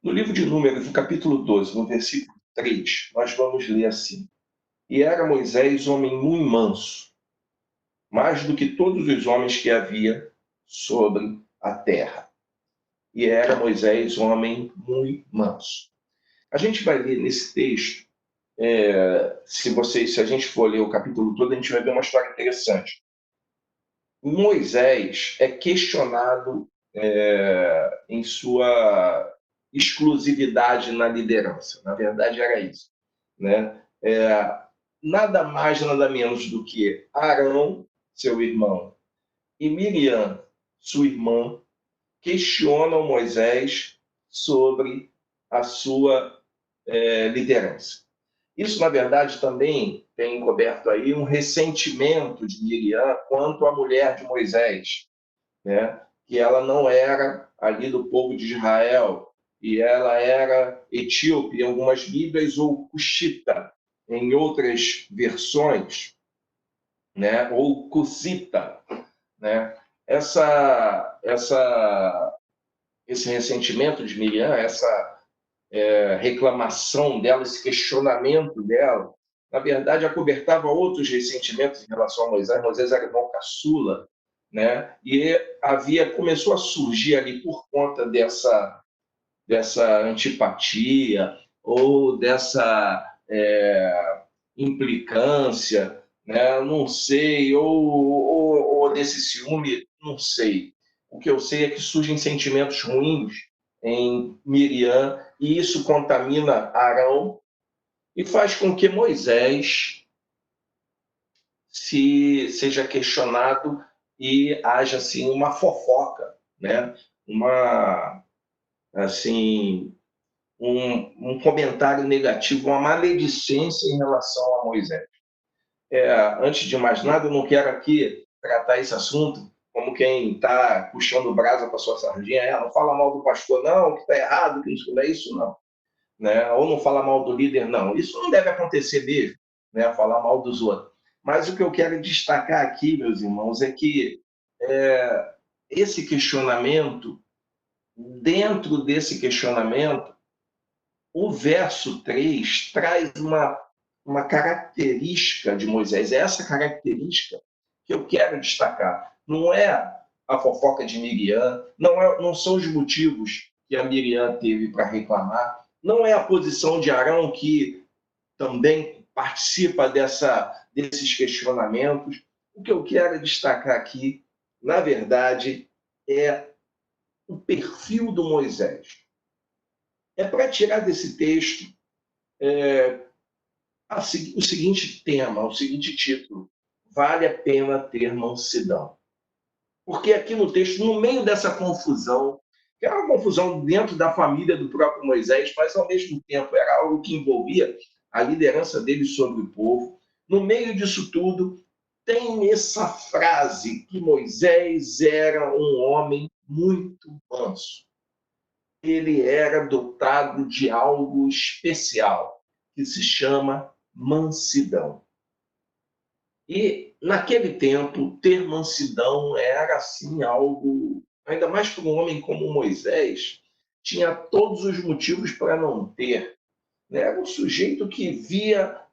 No livro de Números, no capítulo 12, no versículo 3, nós vamos ler assim: E era Moisés homem muito manso, mais do que todos os homens que havia sobre a terra. E era Moisés homem muito manso. A gente vai ler nesse texto, se a gente for ler o capítulo todo, a gente vai ver uma história interessante. Moisés é questionado em sua exclusividade na liderança. Na verdade, era isso. Né? Nada mais, nada menos do que Arão, seu irmão, e Miriam, sua irmã, questionam Moisés sobre a sua liderança. Isso, na verdade, também tem encoberto aí um ressentimento de Miriam quanto à mulher de Moisés, né? Que ela não era ali do povo de Israel, e ela era etíope em algumas Bíblias ou cuxita em outras versões, né? Ou cusita, né? Esse ressentimento de Miriam, essa reclamação dela, esse questionamento dela, na verdade, acobertava outros ressentimentos em relação a Moisés. Moisés era irmão caçula, né? E começou a surgir ali por conta dessa antipatia ou dessa implicância, né? Não sei, ou desse ciúme, não sei. O que eu sei é que surgem sentimentos ruins em Miriam e isso contamina Arão e faz com que Moisés seja questionado e haja assim uma fofoca, né? Uma assim um comentário negativo, uma maledicência em relação a Moisés. Antes de mais nada, eu não quero aqui tratar esse assunto como quem está puxando brasa para sua sardinha. Não fala mal do pastor, não, que está errado, que não é isso, não. Né? Ou não fala mal do líder, não. Isso não deve acontecer mesmo, né? Falar mal dos outros. Mas o que eu quero destacar aqui, meus irmãos, é que esse questionamento, dentro desse questionamento, o verso 3 traz uma característica de Moisés. É essa característica que eu quero destacar. Não é a fofoca de Miriam, não são os motivos que a Miriam teve para reclamar, não é a posição de Arão que também participa desses questionamentos. O que eu quero destacar aqui, na verdade, é o perfil do Moisés. É para tirar desse texto o seguinte tema, o seguinte título: Vale a pena ter mansidão. Porque aqui no texto, no meio dessa confusão, que era uma confusão dentro da família do próprio Moisés, mas ao mesmo tempo era algo que envolvia a liderança dele sobre o povo, no meio disso tudo, tem essa frase que Moisés era um homem muito manso. Ele era dotado de algo especial, que se chama mansidão. E naquele tempo, ter mansidão era assim algo, ainda mais para um homem como Moisés, tinha todos os motivos para não ter. Né? Era um sujeito que via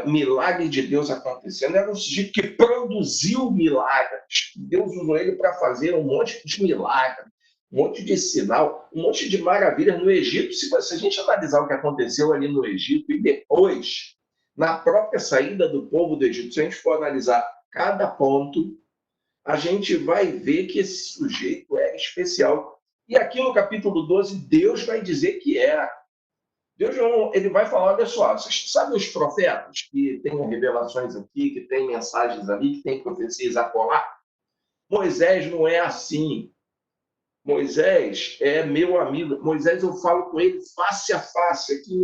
milagre de Deus acontecendo, era um sujeito que produziu milagres. Deus usou ele para fazer um monte de milagres, um monte de sinal, um monte de maravilhas no Egito. Se a gente analisar o que aconteceu ali no Egito e depois, na própria saída do povo do Egito, se a gente for analisar cada ponto, a gente vai ver que esse sujeito é especial. E aqui no capítulo 12, Deus vai dizer que é. Deus não, ele vai falar, olha só, vocês sabem os profetas que têm revelações aqui, que têm mensagens ali, que têm profecias a colar? Moisés não é assim. Moisés é meu amigo. Moisés, eu falo com ele face a face. Aqui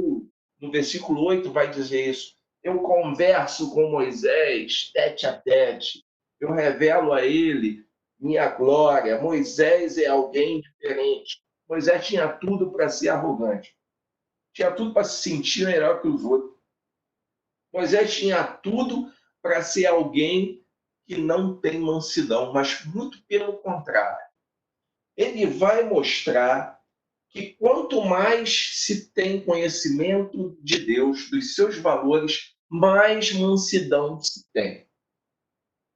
no versículo 8 vai dizer isso. Eu converso com Moisés tete a tete. Eu revelo a ele minha glória. Moisés é alguém diferente. Moisés tinha tudo para ser arrogante. Tinha tudo para se sentir melhor que os outros. Moisés tinha tudo para ser alguém que não tem mansidão, mas muito pelo contrário. Ele vai mostrar que quanto mais se tem conhecimento de Deus, dos seus valores, mais mansidão se tem.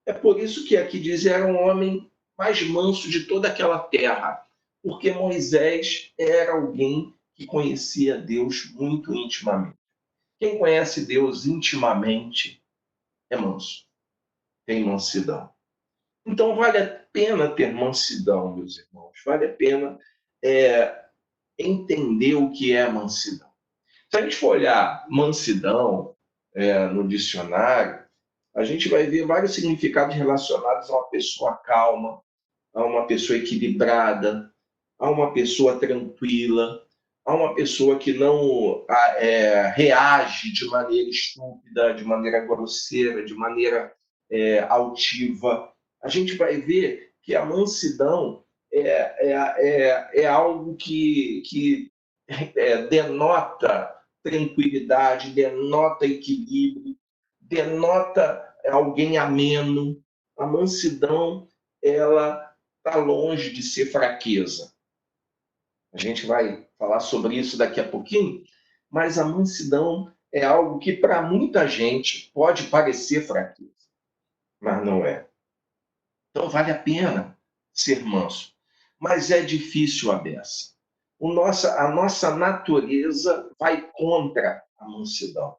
É por isso que aqui diz, era um homem mais manso de toda aquela terra, porque Moisés era alguém que conhecia Deus muito intimamente. Quem conhece Deus intimamente é manso, tem mansidão. Então vale a pena ter mansidão, meus irmãos, vale a pena entender o que é mansidão. Se a gente for olhar mansidão no dicionário, a gente vai ver vários significados relacionados a uma pessoa calma, a uma pessoa equilibrada, a uma pessoa tranquila, a uma pessoa que não reage de maneira estúpida, de maneira grosseira, de maneira altiva. A gente vai ver que a mansidão é algo que denota tranquilidade, denota equilíbrio, denota alguém ameno. A mansidão, ela está longe de ser fraqueza. A gente vai falar sobre isso daqui a pouquinho, mas a mansidão é algo que para muita gente pode parecer fraqueza, mas não é. Então vale a pena ser manso, mas é difícil a beça. A nossa natureza vai contra a mansidão.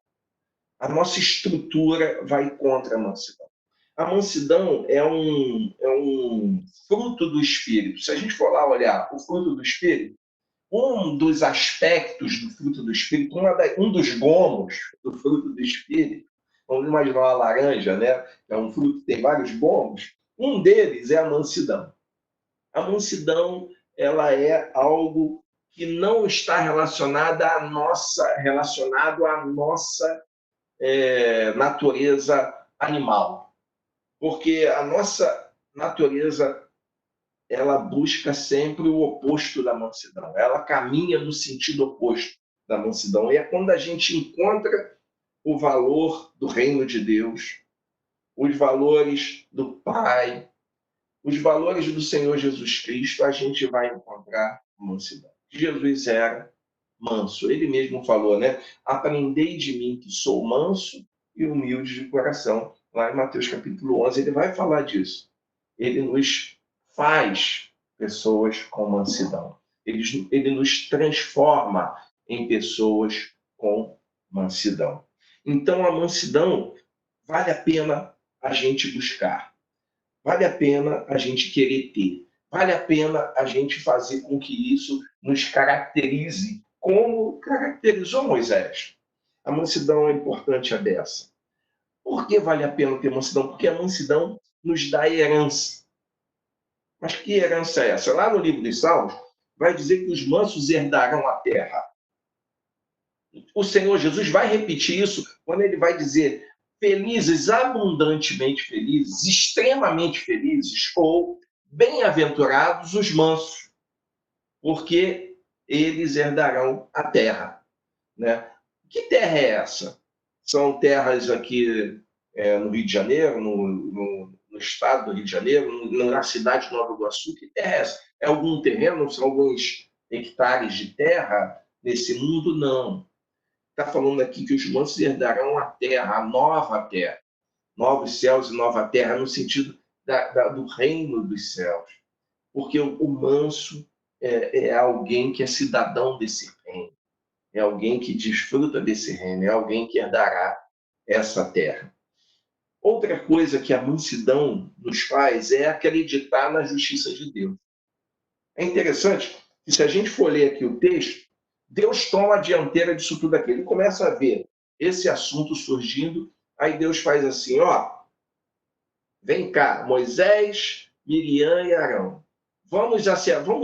A nossa estrutura vai contra a mansidão. A mansidão é um fruto do Espírito. Se a gente for lá olhar o fruto do Espírito, um dos aspectos do fruto do Espírito, um dos gomos do fruto do Espírito, vamos imaginar uma laranja, né? É um fruto que tem vários gomos. Um deles é a mansidão. A mansidão, ela é algo que não está relacionado à nossa natureza animal, porque a nossa natureza ela busca sempre o oposto da mansidão, ela caminha no sentido oposto da mansidão, e é quando a gente encontra o valor do reino de Deus, os valores do Pai, os valores do Senhor Jesus Cristo, a gente vai encontrar mansidão. Jesus era manso, ele mesmo falou, né? Aprendei de mim que sou manso e humilde de coração. Lá em Mateus capítulo 11, ele vai falar disso. Ele nos faz pessoas com mansidão. Ele nos transforma em pessoas com mansidão. Então, a mansidão vale a pena a gente buscar. Vale a pena a gente querer ter. Vale a pena a gente fazer com que isso nos caracterize como caracterizou Moisés. A mansidão é importante a dessa. Por que vale a pena ter mansidão? Porque a mansidão nos dá herança. Mas que herança é essa? Lá no livro dos Salmos, vai dizer que os mansos herdarão a terra. O Senhor Jesus vai repetir isso quando ele vai dizer felizes, abundantemente felizes, extremamente felizes ou bem-aventurados os mansos, porque eles herdarão a terra. Né? Que terra é essa? São terras aqui no Rio de Janeiro, no estado do Rio de Janeiro, na cidade de Nova Iguaçu. Que terra é essa? É algum terreno? São alguns hectares de terra nesse mundo? Não. Está falando aqui que os mansos herdarão a terra, a nova terra, novos céus e nova terra, no sentido do reino dos céus. Porque o manso é alguém que é cidadão desse reino, é alguém que desfruta desse reino, é alguém que herdará essa terra. Outra coisa que a mansidão nos faz é acreditar na justiça de Deus. É interessante que, se a gente for ler aqui o texto, Deus toma a dianteira disso tudo aqui. Ele começa a ver esse assunto surgindo, aí Deus faz assim, ó, vem cá, Moisés, Miriam e Arão. Vamos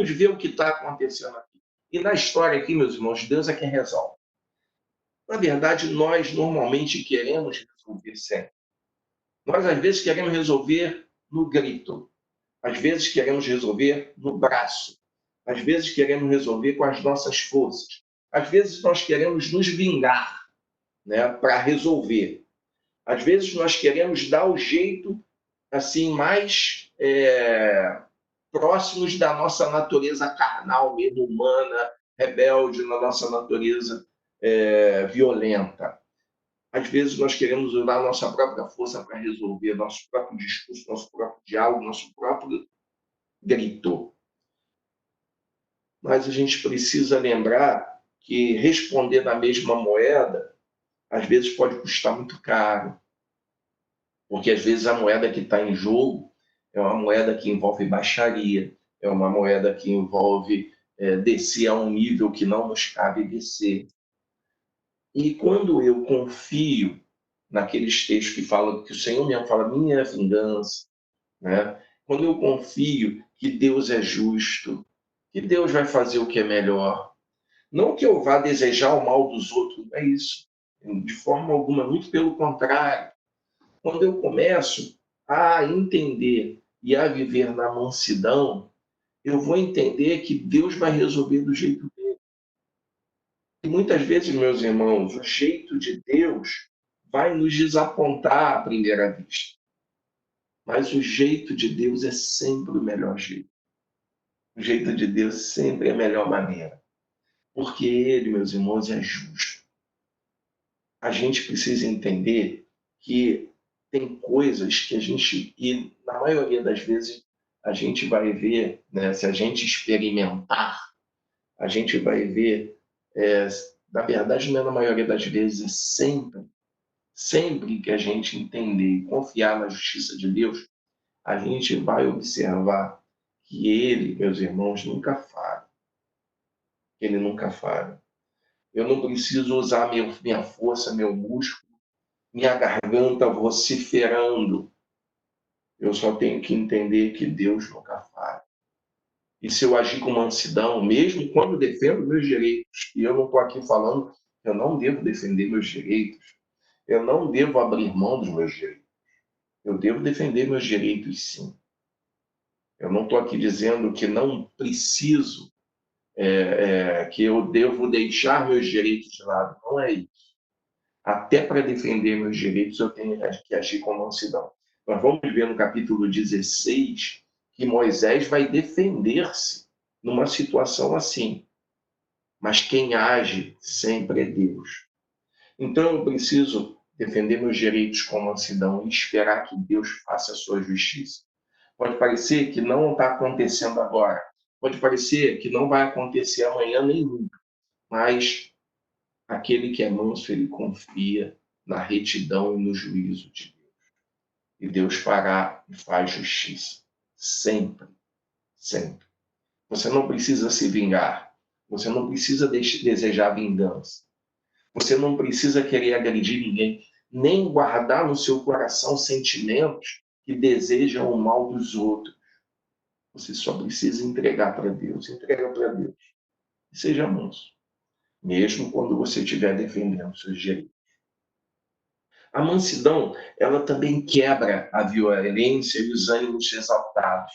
ver o que está acontecendo aqui. E na história aqui, meus irmãos, Deus é quem resolve. Na verdade, nós normalmente queremos resolver sempre. Nós, às vezes, queremos resolver no grito. Às vezes, queremos resolver no braço. Às vezes, queremos resolver com as nossas forças. Às vezes, nós queremos nos vingar, né, para resolver. Às vezes, nós queremos dar o jeito assim mais próximos da nossa natureza carnal, mesmo humana, rebelde, na nossa natureza violenta. Às vezes nós queremos usar a nossa própria força para resolver nosso próprio discurso, nosso próprio diálogo, nosso próprio grito. Mas a gente precisa lembrar que responder na mesma moeda, às vezes pode custar muito caro. Porque às vezes a moeda que está em jogo é uma moeda que envolve baixaria, é uma moeda que envolve descer a um nível que não nos cabe descer. E quando eu confio naqueles textos que falam que o Senhor mesmo fala, minha é a vingança, né? Quando eu confio que Deus é justo, que Deus vai fazer o que é melhor, não que eu vá desejar o mal dos outros, não é isso, de forma alguma, muito pelo contrário. Quando eu começo a entender e a viver na mansidão, eu vou entender que Deus vai resolver do jeito dele. E muitas vezes, meus irmãos, o jeito de Deus vai nos desapontar à primeira vista. Mas o jeito de Deus é sempre o melhor jeito. O jeito de Deus sempre é a melhor maneira. Porque Ele, meus irmãos, é justo. A gente precisa entender que tem coisas que a gente, e na maioria das vezes, a gente vai ver, né, se a gente experimentar, a gente vai ver, na verdade, não é na maioria das vezes, é sempre que a gente entender e confiar na justiça de Deus, a gente vai observar que Ele, meus irmãos, nunca falha. Ele nunca falha. Eu não preciso usar minha força, meu músculo, minha garganta vociferando. Eu só tenho que entender que Deus nunca falha. E se eu agir com mansidão, mesmo quando defendo meus direitos, e eu não estou aqui falando, eu não devo defender meus direitos, eu não devo abrir mão dos meus direitos. Eu devo defender meus direitos, sim. Eu não estou aqui dizendo que não preciso, que eu devo deixar meus direitos de lado. Não é isso. Até para defender meus direitos, eu tenho que agir com mansidão. Nós vamos ver no capítulo 16 que Moisés vai defender-se numa situação assim. Mas quem age sempre é Deus. Então eu preciso defender meus direitos com mansidão e esperar que Deus faça a sua justiça. Pode parecer que não está acontecendo agora. Pode parecer que não vai acontecer amanhã nem nunca. Mas aquele que é manso, ele confia na retidão e no juízo de Deus. E Deus fará e faz justiça. Sempre. Sempre. Você não precisa se vingar. Você não precisa desejar vingança. Você não precisa querer agredir ninguém, nem guardar no seu coração sentimentos que desejam o mal dos outros. Você só precisa entregar para Deus. Entrega para Deus. E seja manso. Mesmo quando você estiver defendendo seus direitos. A mansidão, ela também quebra a violência e os ânimos exaltados.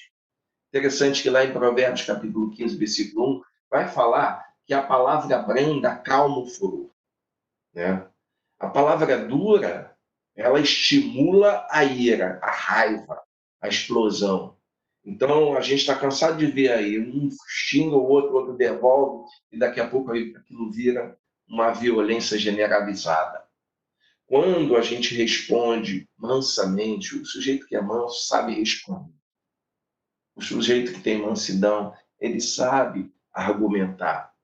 Interessante que lá em Provérbios, capítulo 15, versículo 1, vai falar que a palavra branda acalma o furor, né? A palavra dura, ela estimula a ira, a raiva, a explosão. Então, a gente está cansado de ver aí, um xinga o outro devolve, e daqui a pouco aquilo vira uma violência generalizada. Quando a gente responde mansamente, o sujeito que é manso sabe responder. O sujeito que tem mansidão, ele sabe argumentar.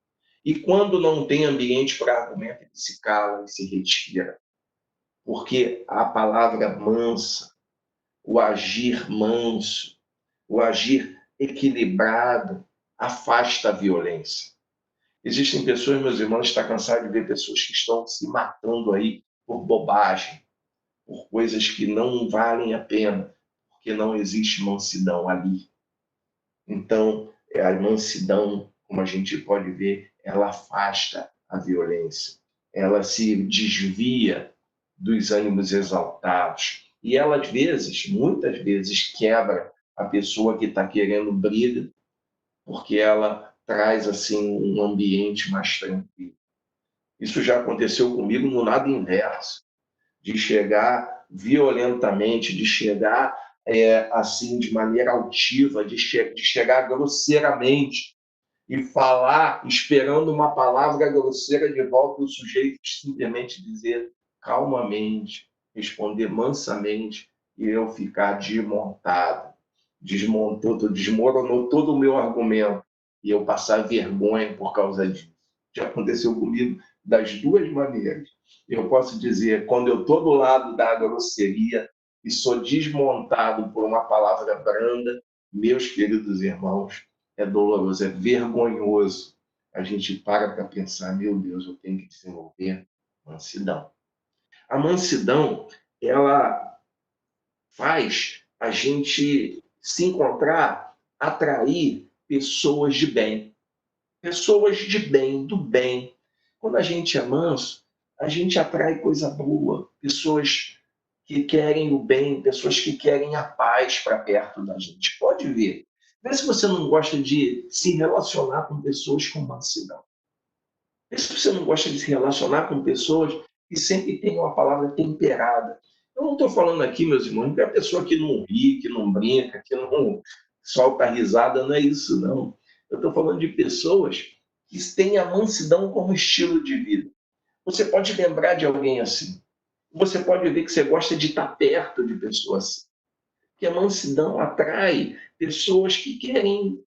E quando não tem ambiente para argumento, ele se cala e se retira. Porque a palavra mansa, o agir manso, o agir equilibrado, afasta a violência. Existem pessoas, meus irmãos, está cansado de ver pessoas que estão se matando aí por bobagem, por coisas que não valem a pena, porque não existe mansidão ali. Então, a mansidão, como a gente pode ver, ela afasta a violência, ela se desvia dos ânimos exaltados. E ela, às vezes, muitas vezes, quebra a pessoa que está querendo briga, porque ela traz assim um ambiente mais tranquilo. Isso já aconteceu comigo no lado inverso, de chegar violentamente, de chegar assim de maneira altiva, de chegar grosseiramente. e falar esperando uma palavra grosseira de volta, o sujeito simplesmente dizer calmamente, responder mansamente e eu ficar desmontado. Desmoronou todo o meu argumento e eu passar vergonha por causa disso. Já aconteceu comigo das duas maneiras. Eu posso dizer, quando eu estou do lado da grosseria e sou desmontado por uma palavra branda, meus queridos irmãos, é doloroso, é vergonhoso. A gente para pensar, meu Deus, eu tenho que desenvolver mansidão. A mansidão, ela faz a gente se encontrar, atrair pessoas de bem. Pessoas de bem, do bem. Quando a gente é manso, a gente atrai coisa boa, pessoas que querem o bem, pessoas que querem a paz para perto da gente. Pode ver. Vê se você não gosta de se relacionar com pessoas com mansidão. Vê se você não gosta de se relacionar com pessoas que sempre têm uma palavra temperada. Eu não estou falando aqui, meus irmãos, que a pessoa que não ri, que não brinca, que não solta risada, não é isso, não. Eu estou falando de pessoas que têm a mansidão como estilo de vida. Você pode lembrar de alguém assim. Você pode ver que você gosta de estar perto de pessoas assim. Que a mansidão atrai pessoas que querem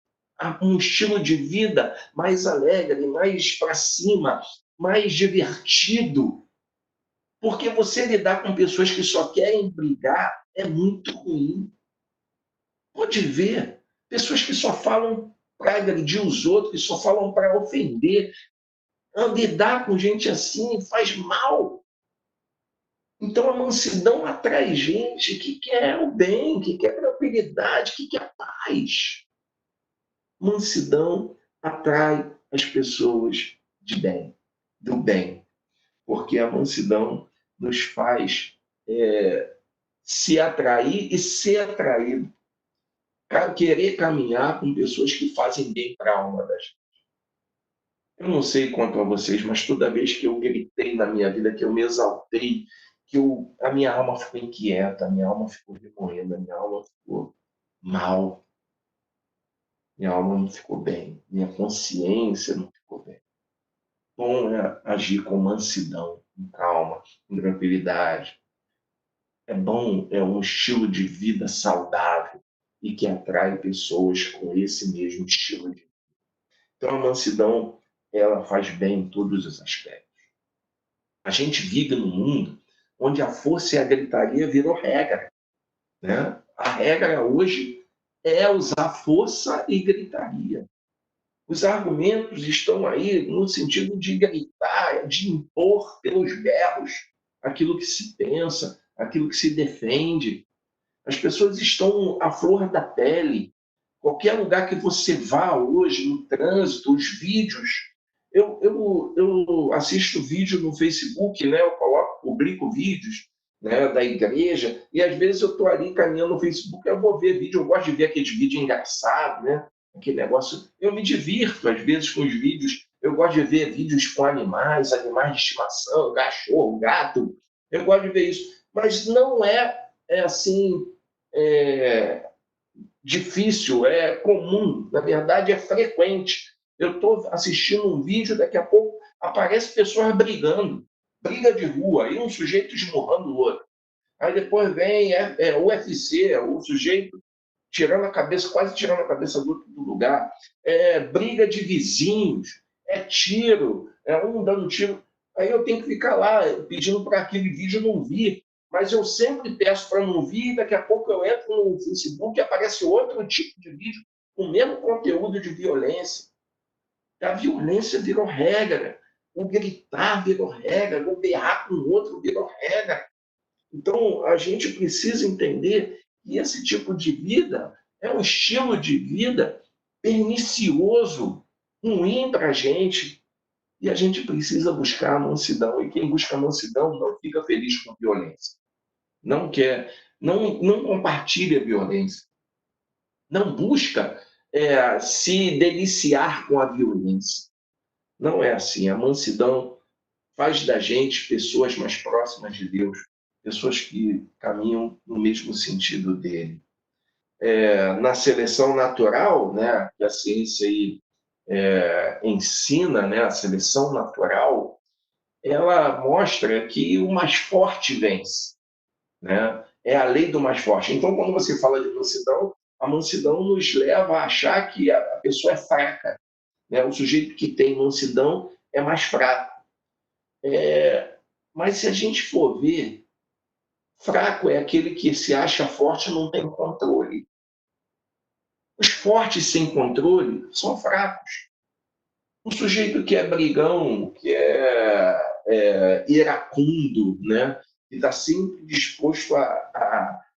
um estilo de vida mais alegre, mais para cima, mais divertido. Porque você lidar com pessoas que só querem brigar é muito ruim. Pode ver. Pessoas que só falam para agredir os outros, que só falam para ofender. Lidar com gente assim faz mal. Então a mansidão atrai gente que quer o bem, que quer tranquilidade, que quer paz. Mansidão atrai as pessoas de bem, do bem, porque a mansidão nos faz se atrair e ser atraído, querer caminhar com pessoas que fazem bem para a alma da gente. Eu não sei quanto a vocês, mas toda vez que eu gritei na minha vida, que eu me exaltei, a minha alma ficou inquieta, a minha alma ficou remoendo, a minha alma ficou mal, minha alma não ficou bem, minha consciência não ficou bem. Bom é agir com mansidão, com calma, com tranquilidade. É bom, é um estilo de vida saudável e que atrai pessoas com esse mesmo estilo de vida. Então, a mansidão, ela faz bem em todos os aspectos. A gente vive num mundo onde a força e a gritaria virou regra, né? A regra hoje é usar força e gritaria. Os argumentos estão aí no sentido de gritar, de impor pelos berros aquilo que se pensa, aquilo que se defende. As pessoas estão à flor da pele. Qualquer lugar que você vá hoje, no trânsito, os vídeos. Eu assisto vídeo no Facebook, né? Eu publico vídeos, né, da igreja, e às vezes eu estou ali caminhando no Facebook, eu vou ver vídeo, eu gosto de ver aqueles vídeos engraçados, né? Aquele negócio. Eu me divirto, às vezes, com os vídeos. Eu gosto de ver vídeos com animais, animais de estimação, cachorro, gato. Eu gosto de ver isso. Mas não é assim, é, difícil, é comum, na verdade é frequente. Eu estou assistindo um vídeo, daqui a pouco aparece pessoas brigando, briga de rua, aí um sujeito esmurrando o outro. Aí depois vem UFC, o sujeito tirando a cabeça, quase tirando a cabeça do lugar. Briga de vizinhos, tiro, um dando tiro. Aí eu tenho que ficar lá pedindo para aquele vídeo não vir. Mas eu sempre peço para não vir, e daqui a pouco eu entro no Facebook e aparece outro tipo de vídeo com o mesmo conteúdo de violência. A violência virou regra, o gritar virou regra, o berrar com o outro virou regra. Então, a gente precisa entender que esse tipo de vida é um estilo de vida pernicioso, ruim para a gente, e a gente precisa buscar a mansidão. E quem busca a mansidão não fica feliz com violência. Não quer, não compartilha a violência. Não busca se deliciar com a violência. Não é assim. A mansidão faz da gente pessoas mais próximas de Deus, pessoas que caminham no mesmo sentido dele. Na seleção natural, né, que a ciência aí ensina, né, a seleção natural, ela mostra que o mais forte vence, né? É a lei do mais forte. Então, quando você fala de mansidão, a mansidão nos leva a achar que a pessoa é fraca, né? O sujeito que tem mansidão é mais fraco. Mas se a gente for ver, fraco é aquele que se acha forte e não tem controle. Os fortes sem controle são fracos. Um sujeito que é brigão, que é iracundo, né? Que está sempre disposto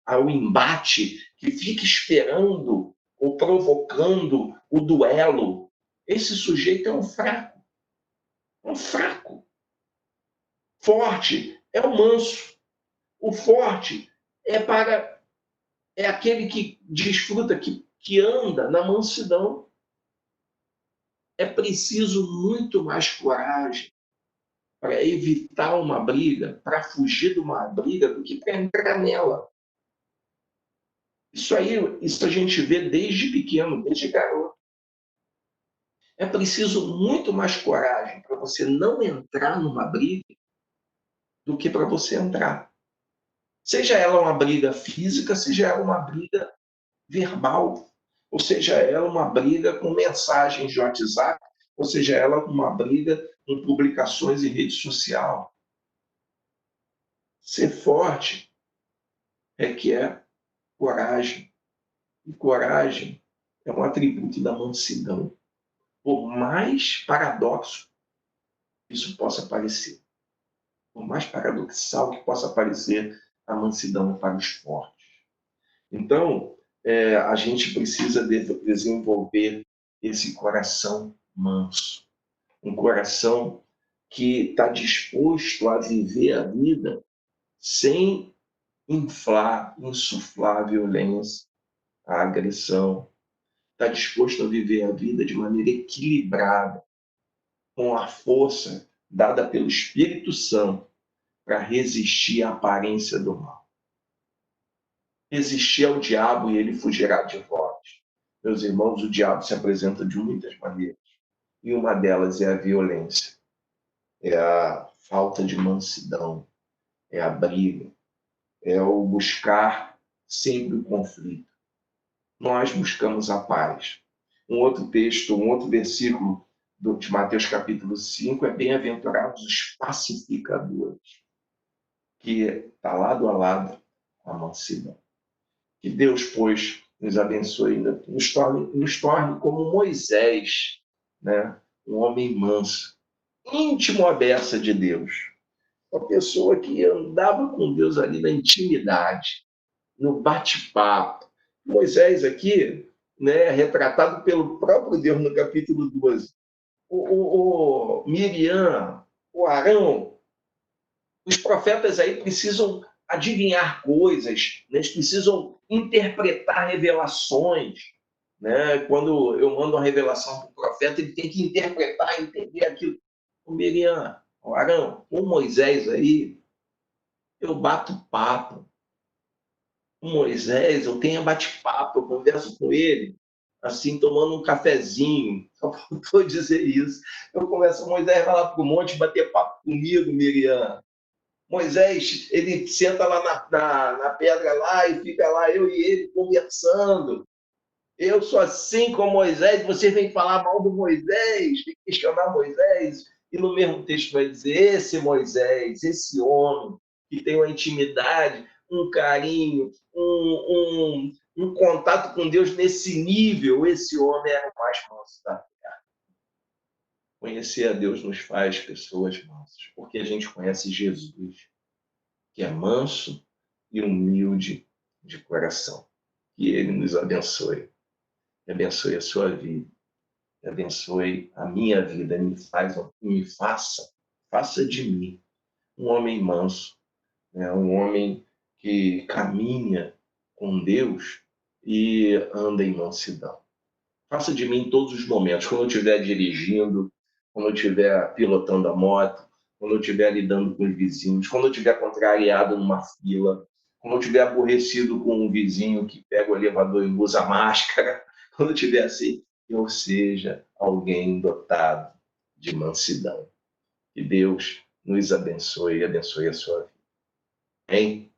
ao embate, que fica esperando ou provocando o duelo, esse sujeito é um fraco. Um fraco. Forte é o manso. O forte é aquele que desfruta, que anda na mansidão. É preciso muito mais coragem para evitar uma briga, para fugir de uma briga, do que para entrar nela. Isso a gente vê desde pequeno, desde garoto. É preciso muito mais coragem para você não entrar numa briga do que para você entrar. Seja ela uma briga física, seja ela uma briga verbal, ou seja ela uma briga com mensagens de WhatsApp, ou seja ela uma briga com publicações em rede social. Ser forte requer coragem. E coragem é um atributo da mansidão. Por mais paradoxo que isso possa parecer, por mais paradoxal que possa parecer, a mansidão é para os fortes. Então, a gente precisa desenvolver esse coração manso, um coração que está disposto a viver a vida sem inflar, insuflar a violência, a agressão, está disposto a viver a vida de maneira equilibrada, com a força dada pelo Espírito Santo para resistir à aparência do mal. Resistir ao diabo e ele fugirá de vós. Meus irmãos, o diabo se apresenta de muitas maneiras. E uma delas é a violência, é a falta de mansidão, é a briga, é o buscar sempre o conflito. Nós buscamos a paz. Um outro texto, um outro versículo de Mateus capítulo 5 é bem-aventurados os pacificadores, que está lado a lado com a mansidão. Que Deus, pois, nos abençoe, nos torne como Moisés, né? Um homem manso, íntimo à beça de Deus. Uma pessoa que andava com Deus ali na intimidade, no bate-papo. Moisés aqui, né, retratado pelo próprio Deus no capítulo 12. O Miriam, o Arão, os profetas aí precisam adivinhar coisas, né? Eles precisam interpretar revelações. Né? Quando eu mando uma revelação para o profeta, ele tem que interpretar, entender aquilo. O Miriam, o Arão, o Moisés aí, eu bato papo. O Moisés, eu tenho bate-papo, eu converso com ele, assim, tomando um cafezinho. Só faltou dizer isso. Eu converso com o Moisés, vai lá para o monte bater papo comigo, Miriam. Moisés, ele senta lá na pedra lá e fica lá, eu e ele conversando. Eu sou assim com Moisés, você vem falar mal do Moisés, vem questionar Moisés, e no mesmo texto vai dizer, esse Moisés, esse homem que tem uma intimidade, um carinho, um contato com Deus nesse nível, esse homem era o mais manso da terra. Conhecer a Deus nos faz pessoas mansas, porque a gente conhece Jesus, que é manso e humilde de coração. Que ele nos abençoe. Abençoe a sua vida. Abençoe a minha vida. Faça de mim um homem manso, né? Um homem que caminha com Deus e anda em mansidão. Faça de mim em todos os momentos, quando eu estiver dirigindo, quando eu estiver pilotando a moto, quando eu estiver lidando com os vizinhos, quando eu estiver contrariado numa fila, quando eu estiver aborrecido com um vizinho que pega o elevador e usa máscara, quando eu estiver assim, eu seja alguém dotado de mansidão. Que Deus nos abençoe e abençoe a sua vida. Amém?